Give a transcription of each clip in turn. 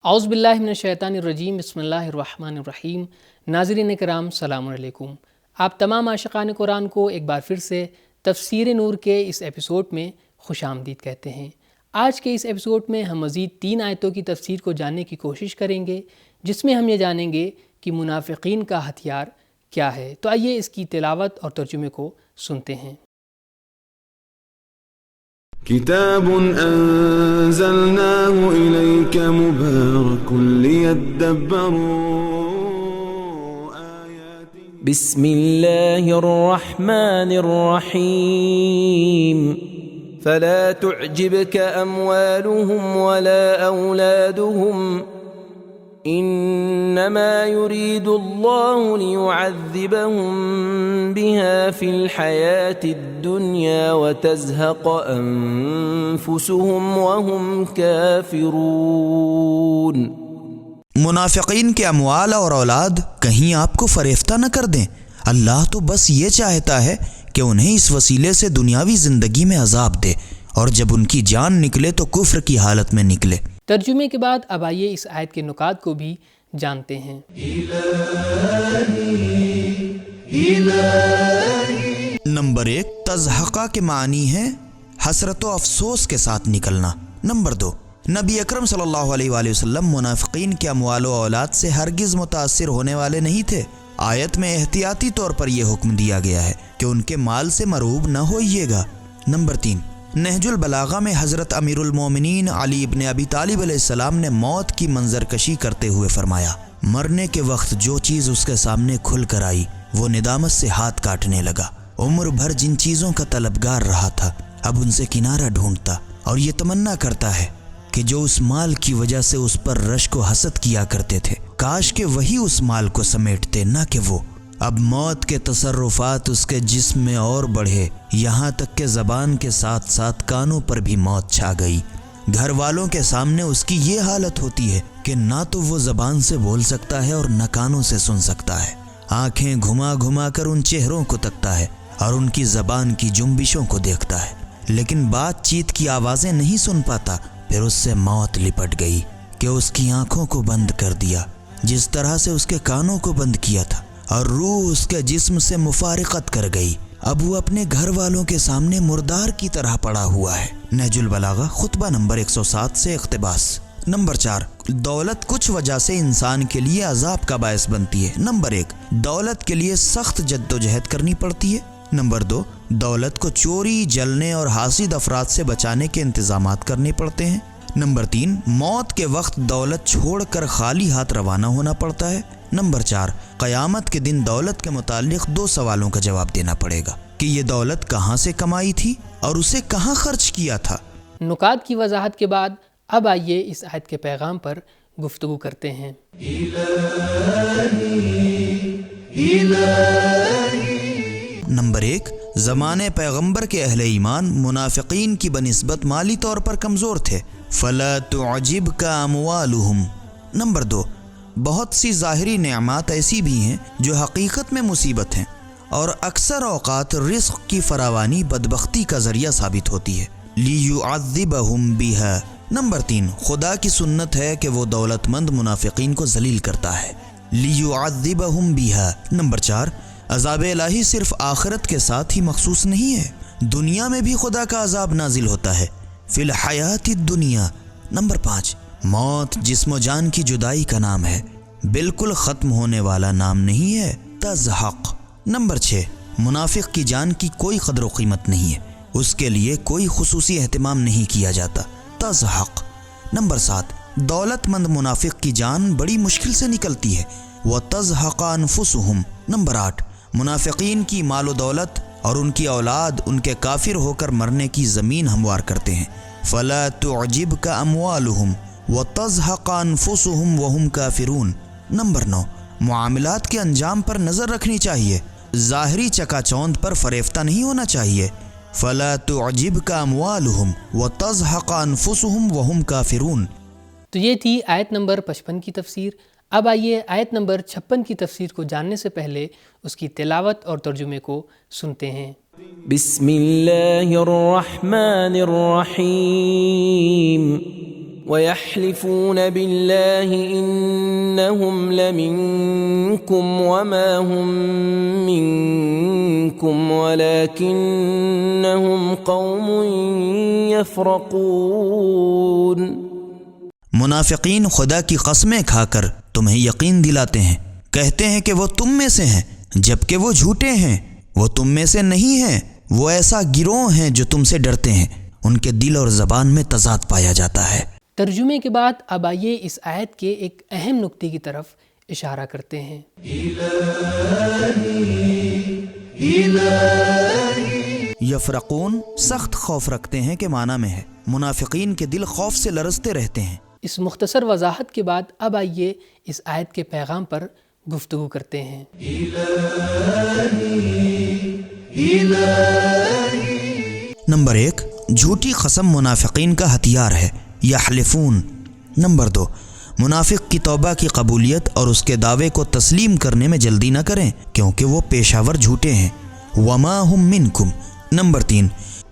اعوذ باللہ من الشیطان الرجیم، بسم اللہ الرحمن الرحیم۔ ناظرین کرام، السلام علیکم۔ آپ تمام عاشقان قرآن کو ایک بار پھر سے تفسیر نور کے اس ایپیسوڈ میں خوش آمدید کہتے ہیں۔ آج کے اس ایپیسوڈ میں ہم مزید 3 آیتوں کی تفسیر کو جاننے کی کوشش کریں گے، جس میں ہم یہ جانیں گے کہ منافقین کا ہتھیار کیا ہے۔ تو آئیے اس کی تلاوت اور ترجمے کو سنتے ہیں۔ كتاب أنزلناه إليك مبارك ليدبروا آياته بسم الله الرحمن الرحيم فلا تعجبك أموالهم ولا أولادهم إنما يريد الله ليعذبهم بها في الحياة الدنيا وتزهق أنفسهم وهم كافرون۔ منافقین کے اموال اور اولاد کہیں آپ کو فریفتہ نہ کر دیں۔ اللہ تو بس یہ چاہتا ہے کہ انہیں اس وسیلے سے دنیاوی زندگی میں عذاب دے، اور جب ان کی جان نکلے تو کفر کی حالت میں نکلے۔ ترجمے کے بعد اب آئیے اس آیت کے نکات کو بھی جانتے ہیں۔ نمبر 1، تضحکہ کے معنی ہے حسرت و افسوس کے ساتھ نکلنا۔ نمبر 2، نبی اکرم صلی اللہ علیہ وآلہ وسلم منافقین کے اموال و اولاد سے ہرگز متاثر ہونے والے نہیں تھے۔ آیت میں احتیاطی طور پر یہ حکم دیا گیا ہے کہ ان کے مال سے مرعوب نہ ہوئیے گا۔ نمبر 3، نہج البلاغہ میں حضرت امیر المومنین علی ابن ابی طالب علیہ السلام نے موت کی منظر کشی کرتے ہوئے فرمایا، مرنے کے وقت جو چیز اس کے سامنے کھل کر آئی وہ ندامت سے ہاتھ کاٹنے لگا۔ عمر بھر جن چیزوں کا طلبگار رہا تھا اب ان سے کنارہ ڈھونڈتا اور یہ تمنا کرتا ہے کہ جو اس مال کی وجہ سے اس پر رشک و حسد کیا کرتے تھے کاش کہ وہی اس مال کو سمیٹتے، نہ کہ وہ۔ اب موت کے تصرفات اس کے جسم میں اور بڑھے، یہاں تک کہ زبان کے ساتھ ساتھ کانوں پر بھی موت چھا گئی۔ گھر والوں کے سامنے اس کی یہ حالت ہوتی ہے کہ نہ تو وہ زبان سے بول سکتا ہے اور نہ کانوں سے سن سکتا ہے۔ آنکھیں گھما گھما کر ان چہروں کو تکتا ہے اور ان کی زبان کی جنبشوں کو دیکھتا ہے، لیکن بات چیت کی آوازیں نہیں سن پاتا۔ پھر اس سے موت لپٹ گئی کہ اس کی آنکھوں کو بند کر دیا جس طرح سے اس کے کانوں کو بند کیا تھا، اور روح اس کے جسم سے مفارقت کر گئی۔ اب وہ اپنے گھر والوں کے سامنے مردار کی طرح پڑا ہوا ہے۔ نہج البلاغہ خطبہ نمبر 107 سے اقتباس۔ نمبر 4، دولت کچھ وجہ سے انسان کے لیے عذاب کا باعث بنتی ہے۔ نمبر 1، دولت کے لیے سخت جدوجہد کرنی پڑتی ہے۔ نمبر 2، دولت کو چوری، جلنے اور حاسد افراد سے بچانے کے انتظامات کرنے پڑتے ہیں۔ نمبر 3، موت کے وقت دولت چھوڑ کر خالی ہاتھ روانہ ہونا پڑتا ہے۔ نمبر 4، قیامت کے دن دولت کے متعلق 2 سوالوں کا جواب دینا پڑے گا کہ یہ دولت کہاں سے کمائی تھی اور اسے کہاں خرچ کیا تھا۔ نکات کی وضاحت کے بعد اب آئیے اس آیت کے پیغام پر گفتگو کرتے ہیں۔ نمبر 1، زمانے پیغمبر کے اہل ایمان منافقین کی بنسبت مالی طور پر کمزور تھے۔ فلا تعجبک اموالہم۔ نمبر 2، بہت سی ظاہری نعمات ایسی بھی ہیں جو حقیقت میں مصیبت ہیں، اور اکثر اوقات رزق کی فراوانی بدبختی کا ذریعہ ثابت ہوتی ہے۔ لیعذبہم بہا۔ نمبر 3، خدا کی سنت ہے کہ وہ دولت مند منافقین کو ذلیل کرتا ہے۔ لیعذبہم بہا۔ نمبر 4، عذاب الہی صرف آخرت کے ساتھ ہی مخصوص نہیں ہے، دنیا میں بھی خدا کا عذاب نازل ہوتا ہے، فی الحیات الدنیا۔ نمبر 5، موت جسم و جان کی جدائی کا نام ہے، بالکل ختم ہونے والا نام نہیں ہے، تزحق۔ نمبر 6، منافق کی جان کی کوئی قدر و قیمت نہیں ہے، اس کے لیے کوئی خصوصی اہتمام نہیں کیا جاتا، تزحق۔ نمبر 7، دولت مند منافق کی جان بڑی مشکل سے نکلتی ہے، وَتَزْحَقَ أَنفُسُهُمْ۔ نمبر 8، منافقین کی مال و دولت اور ان کی اولاد ان کے کافر ہو کر مرنے کی زمین ہموار کرتے ہیں۔ فَلَا تُعْجِبْكَ أَمْوَالُهُمْ وَتَزْحَقَ أَنفُسُهُمْ وَهُمْ كَافِرُونَ۔ نمبر 9، معاملات کے انجام پر نظر رکھنی چاہیے، ظاہری چکا چوند پر فریفتہ نہیں ہونا چاہیے۔ فَلَا تُعْجِبْكَ أَمْوَالُهُمْ وَتَزْحَقَ أَنفُسُهُمْ وَهُمْ كَافِرُونَ۔ تو یہ تھی آیت نمبر 55 کی تفسیر۔ اب آئیے آیت نمبر 56 کی تفسیر کو جاننے سے پہلے اس کی تلاوت اور ترجمے کو سنتے ہیں۔ بسم اللہ الرحمن الرحیم وَيَحْلِفُونَ بِاللَّهِ إِنَّهُمْ لَمِنكُمْ وَمَا هُمْ مِنكُمْ وَلَكِنَّهُمْ قَوْمٌ يَفْرَقُونَ۔ منافقین خدا کی قسمیں کھا کر تمہیں یقین دلاتے ہیں، کہتے ہیں کہ وہ تم میں سے ہیں جبکہ وہ جھوٹے ہیں، وہ تم میں سے نہیں ہیں، وہ ایسا گروہ ہیں جو تم سے ڈرتے ہیں، ان کے دل اور زبان میں تضاد پایا جاتا ہے۔ ترجمے کے بعد اب آئیے اس آیت کے ایک اہم نکتے کی طرف اشارہ کرتے ہیں۔ یفرقون سخت خوف رکھتے ہیں کے معنی میں ہے، منافقین کے دل خوف سے لرزتے رہتے ہیں۔ اس مختصر وضاحت کے بعد اب آئیے اس آیت کے پیغام پر گفتگو کرتے ہیں۔ نمبر 1، جھوٹی قسم منافقین کا ہتھیار ہے، یحلفون۔ نمبر 2، منافق کی توبہ کی قبولیت اور اس کے دعوے کو تسلیم کرنے میں جلدی نہ کریں کیونکہ وہ پیشاور جھوٹے ہیں، وما ہم منکم۔ نمبر 3،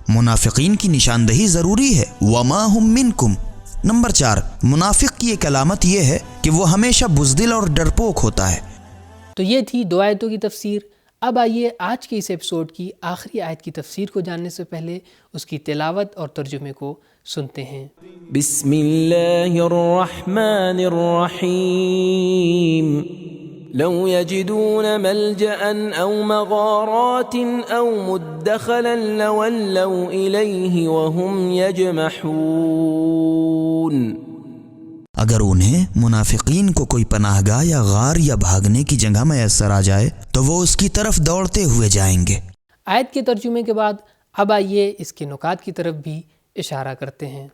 منافقین کی نشاندہی ضروری ہے، وما ہم منکم۔ نمبر 4، منافق کی ایک علامت یہ ہے کہ وہ ہمیشہ بزدل اور ڈرپوک ہوتا ہے۔ تو یہ تھی 2 آیتوں کی تفسیر۔ اب آئیے آج کے اس ایپیسوڈ کی آخری آیت کی تفسیر کو جاننے سے پہلے اس کی تلاوت اور ترجمے کو سنتے ہیں۔ بسم اللہ الرحمن الرحیم۔ لو يجدون ملجأ أو مغارات أو مدخلا لولوا إليه وهم يجمحون۔ اگر انہیں منافقین کو کوئی پناہ گاہ یا غار یا بھاگنے کی جگہ میسر آ جائے تو وہ اس کی طرف دوڑتے ہوئے جائیں گے۔ آیت کے ترجمے کے بعد اب آئیے اس کے نکات کی طرف بھی اشارہ کرتے ہیں۔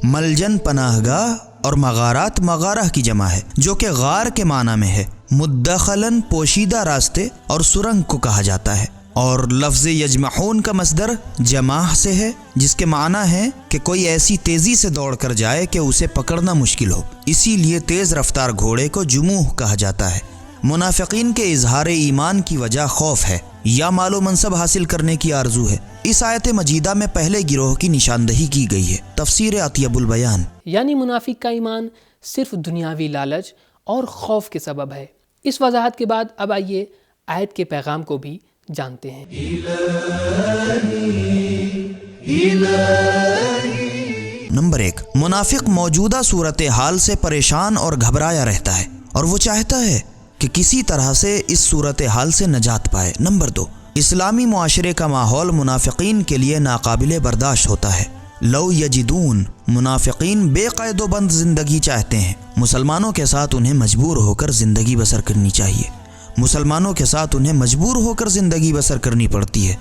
ملجن پناہ گاہ اور مغارات مغارہ کی جمع ہے جو کہ غار کے معنی میں ہے، مدخلن پوشیدہ راستے اور سرنگ کو کہا جاتا ہے، اور لفظ یجمحون کا مصدر جماح سے ہے جس کے معنی ہے کہ کوئی ایسی تیزی سے دوڑ کر جائے کہ اسے پکڑنا مشکل ہو، اسی لیے تیز رفتار گھوڑے کو جموح کہا جاتا ہے۔ منافقین کے اظہار ایمان کی وجہ خوف ہے یا مال و منصب حاصل کرنے کی آرزو ہے۔ اس آیت مجیدہ میں پہلے گروہ کی نشاندہی کی گئی ہے۔ تفسیر اطیب البیان۔ یعنی منافق کا ایمان صرف دنیاوی لالچ اور خوف کے سبب ہے۔ اس وضاحت کے بعد اب آئیے آیت کے پیغام کو بھی جانتے ہیں۔ نمبر 1، منافق موجودہ صورتحال سے پریشان اور گھبرایا رہتا ہے اور وہ چاہتا ہے کہ کسی طرح سے اس صورتحال سے نجات پائے۔ نمبر 2، اسلامی معاشرے کا ماحول منافقین کے لیے ناقابل برداشت ہوتا ہے۔ لو یجدون، منافقین بے قید و بند زندگی چاہتے ہیں، مسلمانوں کے ساتھ انہیں مجبور ہو کر زندگی بسر کرنی چاہیے، مسلمانوں کے ساتھ انہیں مجبور ہو کر زندگی بسر کرنی پڑتی ہے۔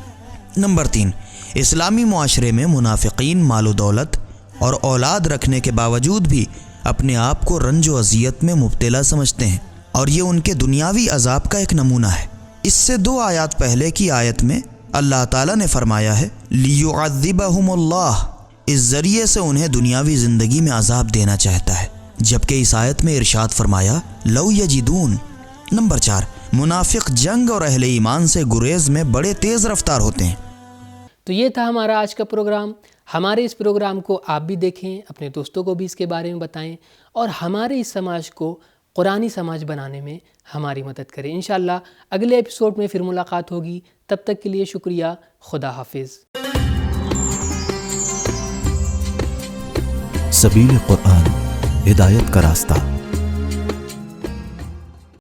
نمبر 3، اسلامی معاشرے میں منافقین مال و دولت اور اولاد رکھنے کے باوجود بھی اپنے آپ کو رنج و اذیت میں مبتلا سمجھتے ہیں، اور یہ ان کے دنیاوی عذاب کا ایک نمونہ ہے۔ اس سے 2 آیات پہلے کی آیت میں اللہ تعالیٰ نے فرمایا ہے لیعذبہم اللہ، اس ذریعے سے انہیں دنیاوی زندگی میں عذاب دینا چاہتا ہے، جبکہ اس آیت میں ارشاد فرمایا لو یجدون۔ نمبر 4، منافق جنگ اور اہل ایمان سے گریز میں بڑے تیز رفتار ہوتے ہیں۔ تو یہ تھا ہمارا آج کا پروگرام۔ ہمارے اس پروگرام کو آپ بھی دیکھیں، اپنے دوستوں کو بھی اس کے بارے میں بتائیں، اور ہمارے اس سماج کو قرآنی سماج بنانے میں ہماری مدد کریں۔ انشاءاللہ اگلے ایپیسوڈ میں پھر ملاقات ہوگی، تب تک کے لیے شکریہ، خدا حافظ۔ سبیل قرآن، ہدایت کا راستہ۔